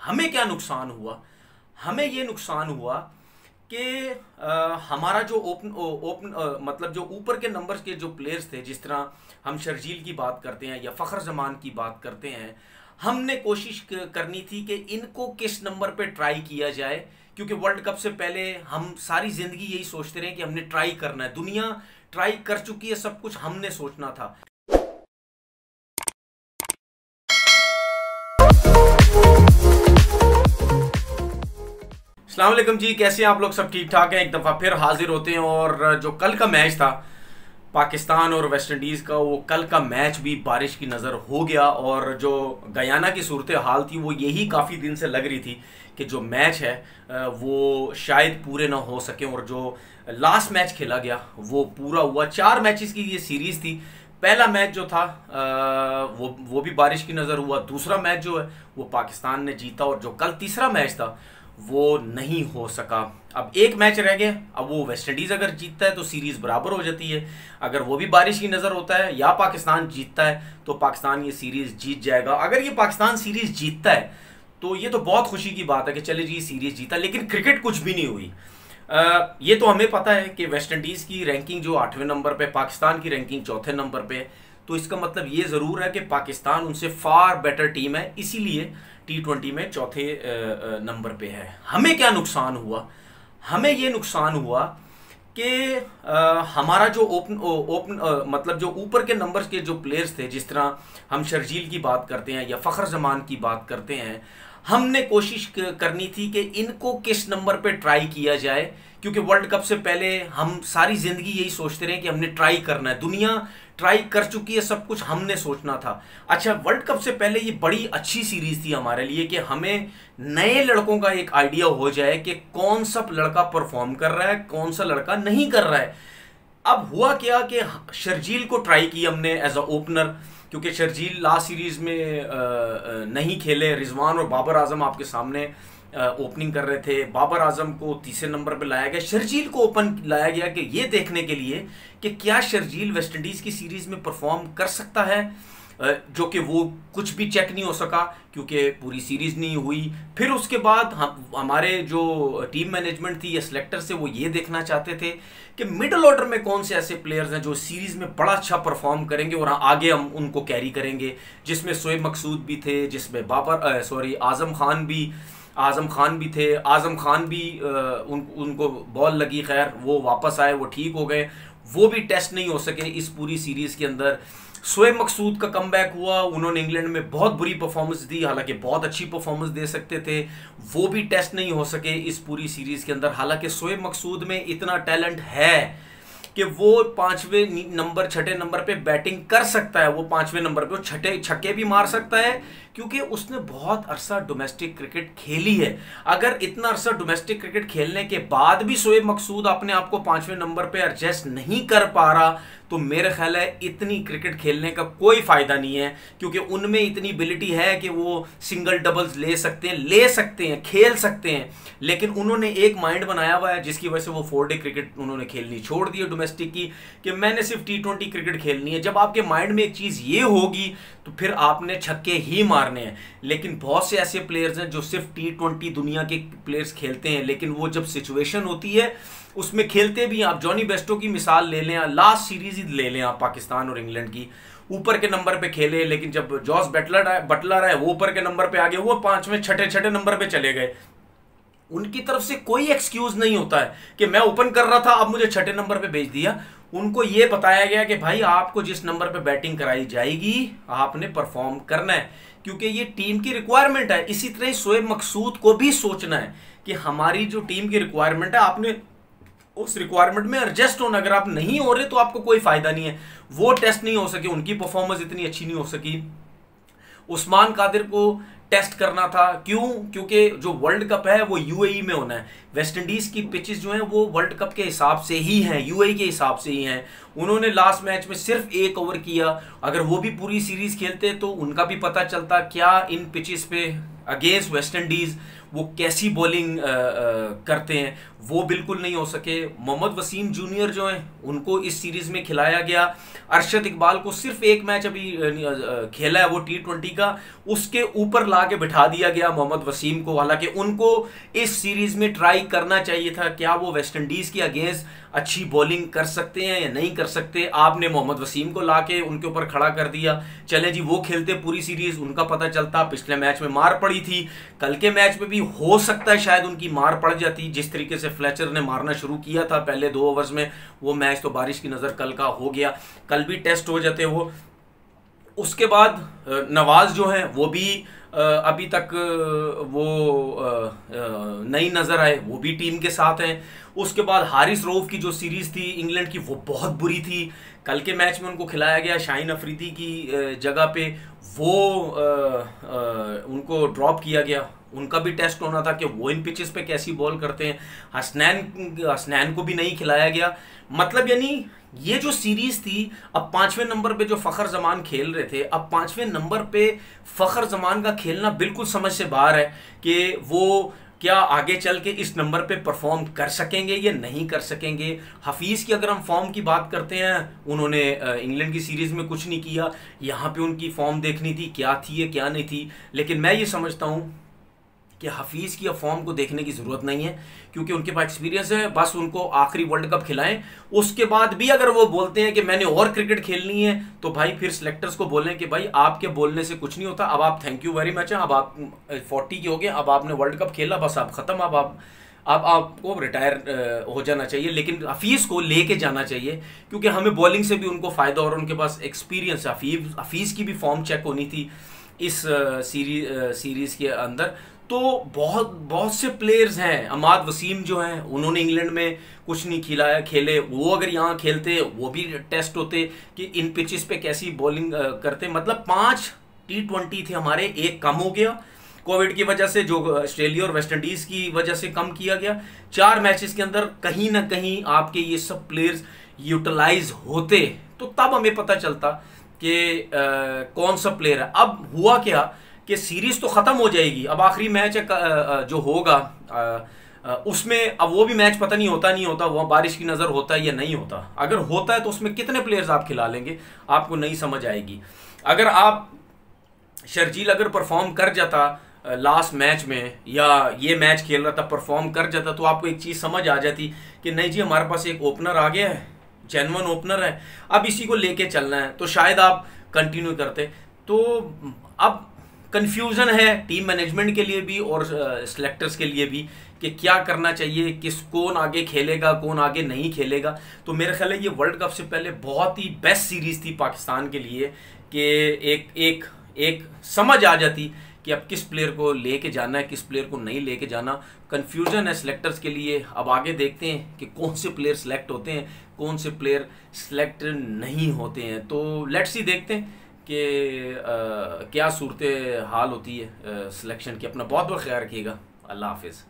हमें क्या नुकसान हुआ? हमें ये नुकसान हुआ कि हमारा जो मतलब जो ऊपर के नंबर्स के जो प्लेयर्स थे, जिस तरह हम शर्जील की बात करते हैं या फ़खर जमान की बात करते हैं, हमने कोशिश करनी थी कि इनको किस नंबर पे ट्राई किया जाए, क्योंकि वर्ल्ड कप से पहले हम सारी ज़िंदगी यही सोचते रहे कि हमने ट्राई करना है। दुनिया ट्राई कर चुकी है, सब कुछ हमने सोचना था। अस्सलाम वालेकुम जी, कैसे हैं आप लोग? सब ठीक ठाक हैं? एक दफ़ा फिर हाजिर होते हैं। और जो कल का मैच था पाकिस्तान और वेस्ट इंडीज़ का, वो कल का मैच भी बारिश की नज़र हो गया। और जो गयाना की सूरत हाल थी वो यही काफ़ी दिन से लग रही थी कि जो मैच है वो शायद पूरे ना हो सके। और जो लास्ट मैच खेला गया वो पूरा हुआ। 4 मैचेस की ये सीरीज़ थी। पहला मैच जो था वो भी बारिश की नज़र हुआ। दूसरा मैच जो है वो पाकिस्तान ने जीता, और जो कल तीसरा मैच था वो नहीं हो सका। अब एक मैच रह गया। अब वो वेस्ट इंडीज़ अगर जीतता है तो सीरीज़ बराबर हो जाती है। अगर वो भी बारिश की नज़र होता है या पाकिस्तान जीतता है तो पाकिस्तान ये सीरीज़ जीत जाएगा। अगर ये पाकिस्तान सीरीज़ जीतता है तो ये तो बहुत खुशी की बात है कि चले जी सीरीज़ जीता। लेकिन क्रिकेट कुछ भी नहीं हुई। ये तो हमें पता है कि वेस्ट इंडीज़ की रैंकिंग जो 8वें नंबर पे, पाकिस्तान की रैंकिंग 4थे नंबर पे। तो इसका मतलब ये ज़रूर है कि पाकिस्तान उनसे फार बेटर टीम है, इसीलिए T20 में 4थे नंबर पे है। हमें क्या नुकसान हुआ? हमें ये नुकसान हुआ कि हमारा जो मतलब जो ऊपर के नंबर्स के जो प्लेयर्स थे, जिस तरह हम शर्जील की बात करते हैं या फ़खर जमान की बात करते हैं, हमने कोशिश करनी थी कि इनको किस नंबर पे ट्राई किया जाए, क्योंकि वर्ल्ड कप से पहले हम सारी ज़िंदगी यही सोचते रहे कि हमने ट्राई करना है। दुनिया ट्राई कर चुकी है, सब कुछ हमने सोचना था। अच्छा, वर्ल्ड कप से पहले ये बड़ी अच्छी सीरीज़ थी हमारे लिए कि हमें नए लड़कों का एक आइडिया हो जाए कि कौन सा लड़का परफॉर्म कर रहा है, कौन सा लड़का नहीं कर रहा है। अब हुआ क्या कि शर्जील को ट्राई किया हमने एज अ ओपनर, क्योंकि शर्जील लास्ट सीरीज़ में नहीं खेले। रिजवान और बाबर आजम आपके सामने ओपनिंग कर रहे थे। बाबर आजम को तीसरे नंबर पे लाया गया, शर्जील को ओपन लाया गया कि ये देखने के लिए कि क्या शर्जील वेस्ट इंडीज़ की सीरीज़ में परफॉर्म कर सकता है, जो कि वो कुछ भी चेक नहीं हो सका क्योंकि पूरी सीरीज़ नहीं हुई। फिर उसके बाद हमारे जो टीम मैनेजमेंट थी या सिलेक्टर से वो ये देखना चाहते थे कि मिडल ऑर्डर में कौन से ऐसे प्लेयर्स हैं जो सीरीज़ में बड़ा अच्छा परफॉर्म करेंगे और आगे हम उनको कैरी करेंगे, जिसमें शोएब मकसूद भी थे, जिसमें आज़म खान भी थे। आज़म खान भी उनको बॉल लगी, खैर वो वापस आए, वो ठीक हो गए। वो भी टेस्ट नहीं हो सके इस पूरी सीरीज़ के अंदर। शोएब मकसूद का कमबैक हुआ, उन्होंने इंग्लैंड में बहुत बुरी परफॉर्मेंस दी, हालांकि बहुत अच्छी परफॉर्मेंस दे सकते थे। वो भी टेस्ट नहीं हो सके इस पूरी सीरीज़ के अंदर। हालांकि शोएब मकसूद में इतना टैलेंट है कि वो 5वें नंबर 6ठे नंबर पे बैटिंग कर सकता है। वो 5वें नंबर पे वो छक्के भी मार सकता है, क्योंकि उसने बहुत अरसा डोमेस्टिक क्रिकेट खेली है। अगर इतना अरसा डोमेस्टिक क्रिकेट खेलने के बाद भी शोएब मकसूद अपने आप को 5वें नंबर पे एडजस्ट नहीं कर पा रहा, तो मेरे ख्याल है इतनी क्रिकेट खेलने का कोई फ़ायदा नहीं है, क्योंकि उनमें इतनी एबिलिटी है कि वो सिंगल डबल्स ले सकते हैं, खेल सकते हैं। लेकिन उन्होंने एक माइंड बनाया हुआ है जिसकी वजह से वो 4 डे क्रिकेट उन्होंने खेलनी छोड़ दी है डोमेस्टिक की, कि मैंने सिर्फ T20 क्रिकेट खेलनी है। जब आपके माइंड में एक चीज़ ये होगी तो फिर आपने छक्के ही मारने हैं। लेकिन बहुत से ऐसे प्लेयर्स हैं जो सिर्फ T20 दुनिया के प्लेयर्स खेलते हैं, लेकिन वो जब सिचुएशन होती है उसमें खेलते भी हैं। आप जॉनी बेस्टो की मिसाल ले लें, लास्ट सीरीज ही ले लें आप, पाकिस्तान और इंग्लैंड की। ऊपर के नंबर पे खेले, लेकिन जब जॉस बटलर है वो ऊपर के नंबर पे आ गए, वो 5वें 6ठे नंबर पे चले गए। उनकी तरफ से कोई एक्सक्यूज नहीं होता है कि मैं ओपन कर रहा था, अब मुझे 6ठे नंबर पे भेज दिया। उनको ये बताया गया कि भाई आपको जिस नंबर पे बैटिंग कराई जाएगी आपने परफॉर्म करना है, क्योंकि ये टीम की रिक्वायरमेंट है। इसी तरह शोएब मकसूद को भी सोचना है कि हमारी जो टीम की रिक्वायरमेंट है, आपने उस रिक्वायरमेंट में एडजस्ट होना। अगर आप नहीं हो रहे तो आपको कोई फायदा नहीं है। वो टेस्ट नहीं हो सके, उनकी परफॉर्मेंस इतनी अच्छी नहीं हो सकी। उस्मान कादिर को टेस्ट करना था, क्यों? क्योंकि जो वर्ल्ड कप है वो यूएई में होना है। वेस्ट इंडीज़ की पिचेस जो हैं वो वर्ल्ड कप के हिसाब से ही हैं, यूएई के हिसाब से ही हैं। उन्होंने लास्ट मैच में सिर्फ 1 ओवर किया। अगर वो भी पूरी सीरीज़ खेलते तो उनका भी पता चलता क्या इन पिचेस पे अगेंस्ट वेस्ट इंडीज़ वो कैसी बॉलिंग करते हैं, वो बिल्कुल नहीं हो सके। मोहम्मद वसीम जूनियर जो हैं उनको इस सीरीज़ में खिलाया गया। अरशद इकबाल को सिर्फ एक मैच अभी खेला है वो T20 का, उसके ऊपर ला के बिठा दिया गया मोहम्मद वसीम को। हालांकि उनको इस सीरीज़ में ट्राई करना चाहिए था, क्या वो वेस्ट इंडीज़ के अगेंस्ट अच्छी बॉलिंग कर सकते हैं या नहीं कर सकते। आपने मोहम्मद वसीम को लाके उनके ऊपर खड़ा कर दिया, चले जी वो खेलते पूरी सीरीज़, उनका पता चलता। पिछले मैच में मार पड़ी थी, कल के मैच में भी हो सकता है शायद उनकी मार पड़ जाती। जिस तरीके से फ्लेचर ने मारना शुरू किया था पहले 2 ओवर्स में, वो मैच तो बारिश की नज़र कल का हो गया, कल भी टेस्ट हो जाते वो। उसके बाद नवाज जो हैं वो भी अभी तक वो नहीं नज़र आए, वो भी टीम के साथ हैं। उसके बाद हारिस रऊफ की जो सीरीज़ थी इंग्लैंड की, वो बहुत बुरी थी। कल के मैच में उनको खिलाया गया शाहीन अफरीदी की जगह पे, वो उनको ड्रॉप किया गया। उनका भी टेस्ट होना था कि वो इन पिचेस पे कैसी बॉल करते हैं। हसनैन को भी नहीं खिलाया गया। मतलब यानी ये जो सीरीज थी, अब 5वें नंबर पे जो फ़खर जमान खेल रहे थे, अब 5वें नंबर पे फ़खर जमान का खेलना बिल्कुल समझ से बाहर है कि वो क्या आगे चल के इस नंबर पे परफॉर्म कर सकेंगे या नहीं कर सकेंगे। हफीज़ की अगर हम फॉर्म की बात करते हैं, उन्होंने इंग्लैंड की सीरीज़ में कुछ नहीं किया, यहाँ पे उनकी फॉर्म देखनी थी क्या थी या क्या नहीं थी। लेकिन मैं ये समझता हूँ कि हफीज़ की अब फॉर्म को देखने की ज़रूरत नहीं है, क्योंकि उनके पास एक्सपीरियंस है। बस उनको आखिरी वर्ल्ड कप खिलाएं, उसके बाद भी अगर वो बोलते हैं कि मैंने और क्रिकेट खेलनी है, तो भाई फिर सिलेक्टर्स को बोलें कि भाई आपके बोलने से कुछ नहीं होता, अब आप थैंक यू वेरी मच हैं, अब आप 40 के हो गए, अब आपने वर्ल्ड कप खेला, बस आप ख़त्म, अब आपको रिटायर हो जाना चाहिए। लेकिन हफीज़ को लेके जाना चाहिए, क्योंकि हमें बॉलिंग से भी उनको फ़ायदा और उनके पास एक्सपीरियंस है। हफीज़ की भी फॉर्म चेक होनी थी इस सीरीज़ के अंदर। तो बहुत से प्लेयर्स हैं। अमाद वसीम जो हैं, उन्होंने इंग्लैंड में कुछ नहीं खेले, वो अगर यहाँ खेलते वो भी टेस्ट होते कि इन पिचेस पे कैसी बॉलिंग करते। मतलब 5 T20 थे हमारे, एक कम हो गया कोविड की वजह से, जो ऑस्ट्रेलिया और वेस्ट इंडीज़ की वजह से कम किया गया। 4 मैचेस के अंदर कहीं ना कहीं आपके ये सब प्लेयर्स यूटिलाइज होते, तो तब हमें पता चलता कि कौन सा प्लेयर है। अब हुआ क्या कि सीरीज तो खत्म हो जाएगी, अब आखिरी मैच है जो होगा उसमें, अब वो भी मैच पता नहीं होता वो बारिश की नज़र होता है या नहीं होता। अगर होता है तो उसमें कितने प्लेयर्स आप खिला लेंगे, आपको नहीं समझ आएगी। अगर आप शर्जील अगर परफॉर्म कर जाता लास्ट मैच में, या ये मैच खेल रहा था परफॉर्म कर जाता, तो आपको एक चीज़ समझ आ जाती कि नहीं जी हमारे पास एक ओपनर आ गया है, जेन्युइन ओपनर है, अब इसी को लेके चलना है, तो शायद आप कंटिन्यू करते। तो अब कन्फ्यूज़न है टीम मैनेजमेंट के लिए भी और सिलेक्टर्स के लिए भी कि क्या करना चाहिए, कौन आगे खेलेगा, कौन आगे नहीं खेलेगा। तो मेरा ख्याल है ये वर्ल्ड कप से पहले बहुत ही बेस्ट सीरीज़ थी पाकिस्तान के लिए कि एक समझ आ जाती कि अब किस प्लेयर को लेके जाना है, किस प्लेयर को नहीं लेके जाना। कन्फ्यूजन है सिलेक्टर्स के लिए। अब आगे देखते हैं कि कौन से प्लेयर सेलेक्ट होते हैं, कौन से प्लेयर सेलेक्ट नहीं होते हैं। तो लेट्स सी देखते हैं कि क्या सूरत हाल होती है सिलेक्शन की। अपना बहुत बहुत ख्याल रखिएगा। अल्लाह हाफिज़।